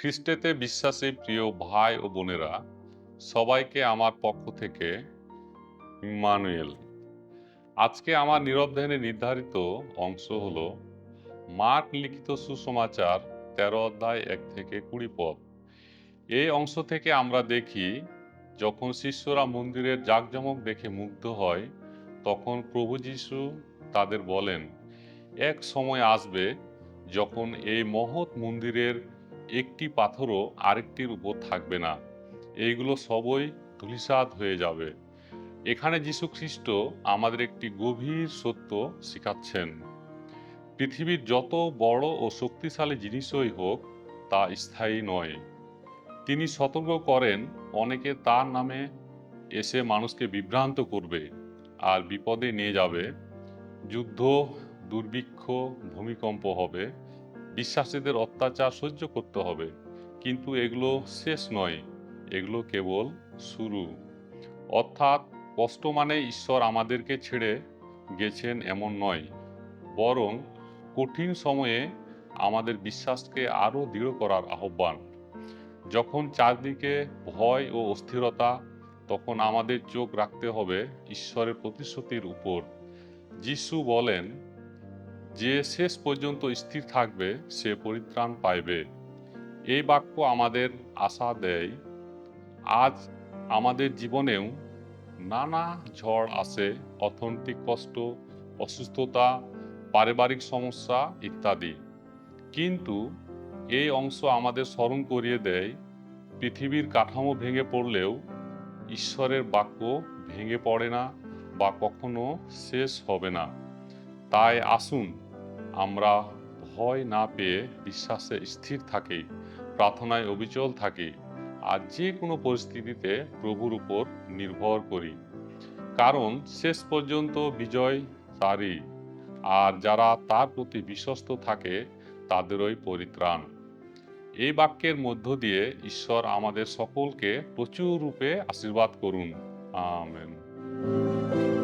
খ্রিস্টেতে বিশ্বাসী প্রিয় ভাই ও বোনেরা, সবাইকে আমার পক্ষ থেকে ইম্মানুয়েল। আজকে আমার নীরব ধ্যানে নির্ধারিত অংশ হলো মার্ক লিখিত সুসমাচার ১৩ অধ্যায় ১ থেকে ২০ পদ। এই অংশ থেকে আমরা দেখি, যখন শিষ্যরা মন্দিরের জাঁকজমক দেখে মুগ্ধ হয়, তখন প্রভু যীশু তাদের বলেন, এক সময় আসবে যখন এই মহৎ মন্দিরের একটি পাথরও আরেকটির উপর থাকবে না, এইগুলো সবই ধূলিসাৎ হয়ে যাবে। এখানে যীশু খ্রিস্ট আমাদের একটি গভীর সত্য শিখাচ্ছেন। পৃথিবীর যত বড় ও শক্তিশালী জিনিসই হোক, তা স্থায়ী নয়। তিনি সতর্ক করেন, অনেকে তার নামে এসে মানুষকে বিভ্রান্ত করবে আর বিপদে নিয়ে যাবে। যুদ্ধ, দুর্ভিক্ষ, ভূমিকম্প হবে, বিশ্বাসীদের অত্যাচার সহ্য করতে হবে। কিন্তু এগুলো শেষ নয়, এগুলো কেবল শুরু। অর্থাৎ কষ্ট মানে ঈশ্বর আমাদেরকে ছেড়ে গেছেন এমন নয়, বরং কঠিন সময়ে আমাদের বিশ্বাসকে আরও দৃঢ় করার আহ্বান। যখন চারদিকে ভয় ও অস্থিরতা, তখন আমাদের চোখ রাখতে হবে ঈশ্বরের প্রতিশ্রুতির উপর। যিশু বলেন, যে শেষ পর্যন্ত স্থির থাকবে সে পরিত্রাণ পাইবে। এই বাক্য আমাদের আশা দেয়। আজ আমাদের জীবনেও নানা ঝড় আসে, অর্থনৈতিক কষ্ট, অসুস্থতা, পারিবারিক সমস্যা ইত্যাদি। কিন্তু এই অংশ আমাদের স্মরণ করিয়ে দেয়, পৃথিবীর কাঠামো ভেঙে পড়লেও ঈশ্বরের বাক্য ভেঙে পড়ে না বা কখনো শেষ হবে না। তাই আসুন আমরা ভয় না পেয়ে বিশ্বাসে স্থির থাকি, প্রার্থনায় অবিচল থাকি, আর যে কোনো পরিস্থিতিতে প্রভুর উপর নির্ভর করি। কারণ শেষ পর্যন্ত বিজয় তারই, আর যারা তার প্রতি বিশ্বস্ত থাকে তাদেরই পরিত্রাণ। এই বাক্যের মধ্য দিয়ে ঈশ্বর আমাদের সকলকে প্রচুর রূপে আশীর্বাদ করুন। আমেন।